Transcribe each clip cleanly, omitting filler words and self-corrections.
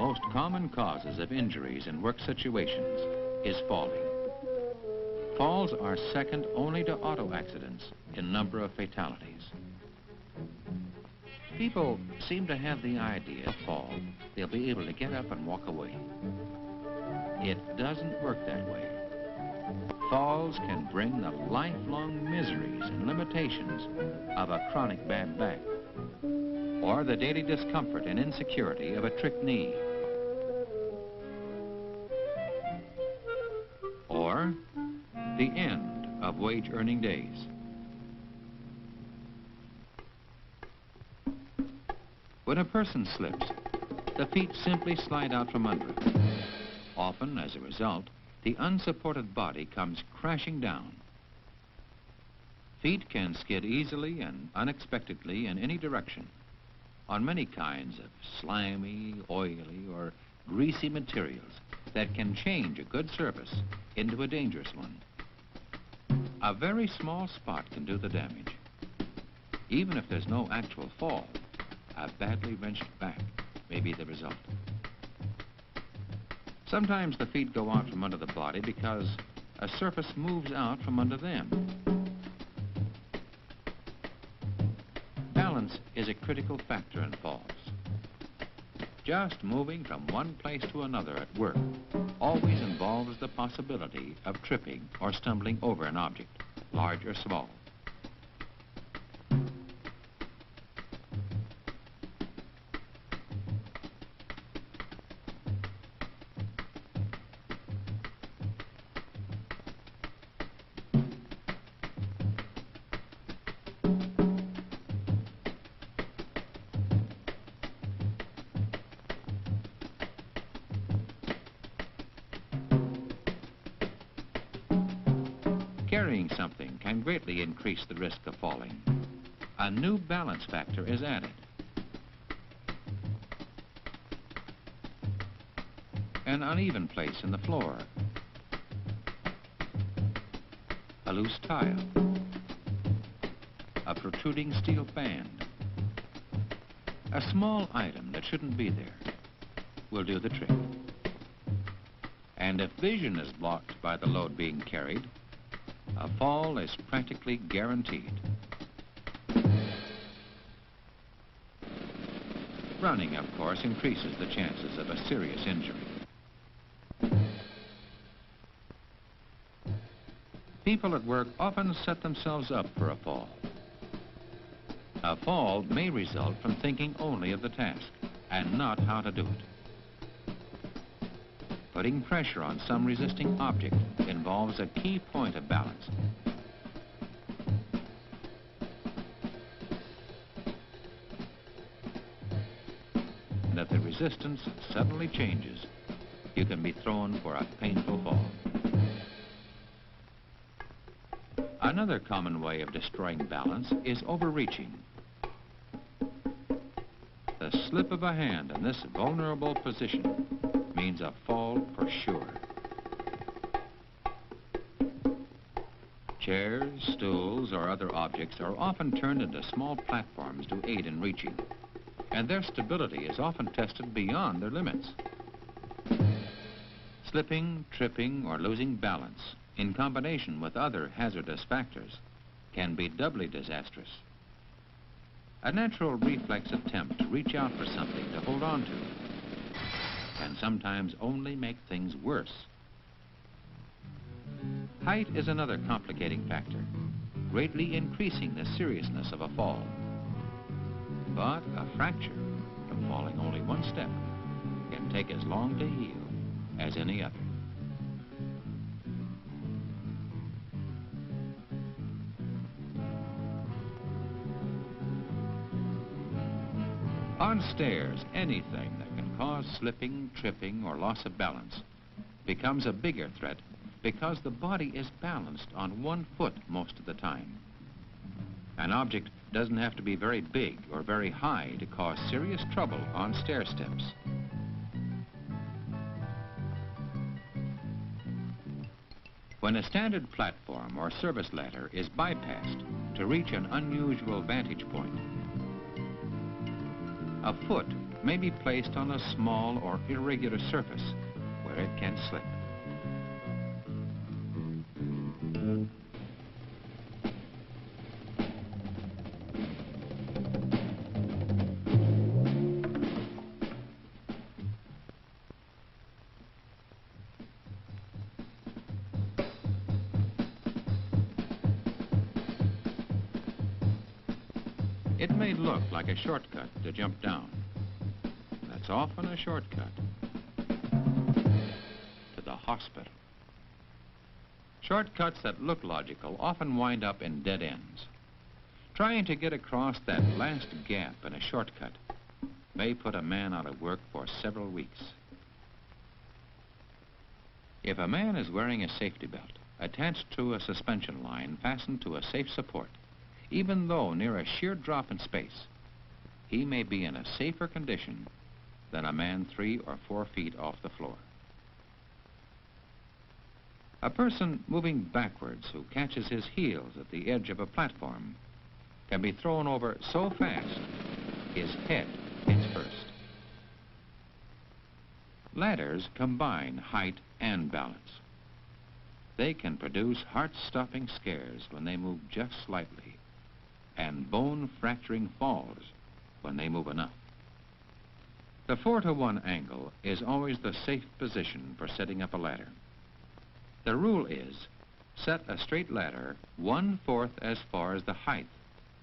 most common causes of injuries in work situations is falling. Falls are second only to auto accidents in number of fatalities. People seem to have the idea if fall, they'll be able to get up and walk away. It doesn't work that way. Falls can bring the lifelong miseries and limitations of a chronic bad back, or the daily discomfort and insecurity of a trick knee, or the end of wage-earning days. When a person slips, the feet simply slide out from under it. Often, as a result, the unsupported body comes crashing down. Feet can skid easily and unexpectedly in any direction on many kinds of slimy, oily, or greasy materials that can change a good surface into a dangerous one. A very small spot can do the damage. Even if there's no actual fall, a badly wrenched back may be the result. Sometimes the feet go out from under the body because a surface moves out from under them. Balance is a critical factor in falls. Just moving from one place to another at work always involves the possibility of tripping or stumbling over an object, large or small. Carrying something can greatly increase the risk of falling. A new balance factor is added. An uneven place in the floor, a loose tile, a protruding steel band, a small item that shouldn't be there will do the trick. And if vision is blocked by the load being carried, a fall is practically guaranteed. Running, of course, increases the chances of a serious injury. People at work often set themselves up for a fall. A fall may result from thinking only of the task and not how to do it. Putting pressure on some resisting object involves a key point of balance. And if the resistance suddenly changes, you can be thrown for a painful fall. Another common way of destroying balance is overreaching. The slip of a hand in this vulnerable position means a fall for sure. Chairs, stools, or other objects are often turned into small platforms to aid in reaching, and their stability is often tested beyond their limits. Slipping, tripping, or losing balance in combination with other hazardous factors can be doubly disastrous. A natural reflex attempt to reach out for something to hold on to can sometimes only make things worse. Height is another complicating factor, greatly increasing the seriousness of a fall. But a fracture from falling only one step can take as long to heal as any other. On stairs, anything that can cause slipping, tripping, or loss of balance becomes a bigger threat because the body is balanced on one foot most of the time. An object doesn't have to be very big or very high to cause serious trouble on stair steps. When a standard platform or service ladder is bypassed to reach an unusual vantage point, a foot may be placed on a small or irregular surface where it can slip. It may look like a shortcut to jump down. That's often a shortcut to the hospital. Shortcuts that look logical often wind up in dead ends. Trying to get across that last gap in a shortcut may put a man out of work for several weeks. If a man is wearing a safety belt attached to a suspension line fastened to a safe support, even though near a sheer drop in space, he may be in a safer condition than a man 3 or 4 feet off the floor. A person moving backwards who catches his heels at the edge of a platform can be thrown over so fast his head hits first. Ladders combine height and balance. They can produce heart-stopping scares when they move just slightly, and bone-fracturing falls when they move enough. The 4-to-1 angle is always the safe position for setting up a ladder. The rule is, set a straight ladder 1/4 as far as the height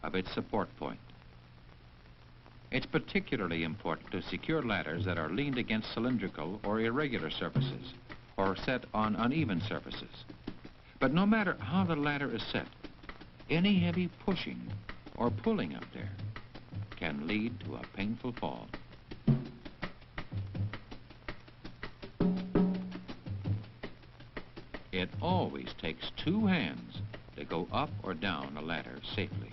of its support point. It's particularly important to secure ladders that are leaned against cylindrical or irregular surfaces, or set on uneven surfaces. But no matter how the ladder is set, any heavy pushing or pulling up there can lead to a painful fall. It always takes 2 hands to go up or down a ladder safely.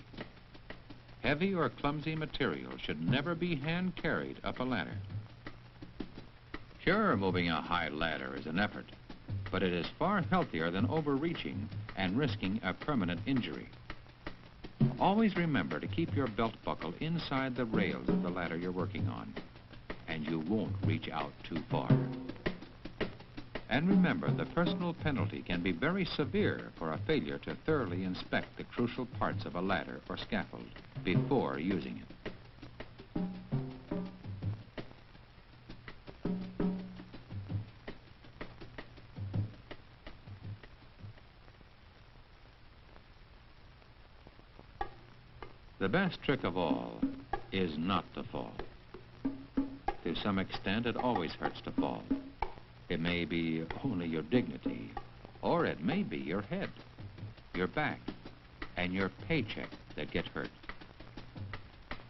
Heavy or clumsy material should never be hand-carried up a ladder. Sure, moving a high ladder is an effort, but it is far healthier than overreaching and risking a permanent injury. Always remember to keep your belt buckle inside the rails of the ladder you're working on, and you won't reach out too far. And remember, the personal penalty can be very severe for a failure to thoroughly inspect the crucial parts of a ladder or scaffold before using it. The best trick of all is not to fall. To some extent, it always hurts to fall. It may be only your dignity, or it may be your head, your back, and your paycheck that get hurt.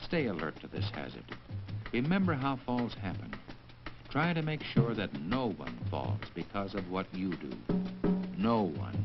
Stay alert to this hazard. Remember how falls happen. Try to make sure that no one falls because of what you do. No one.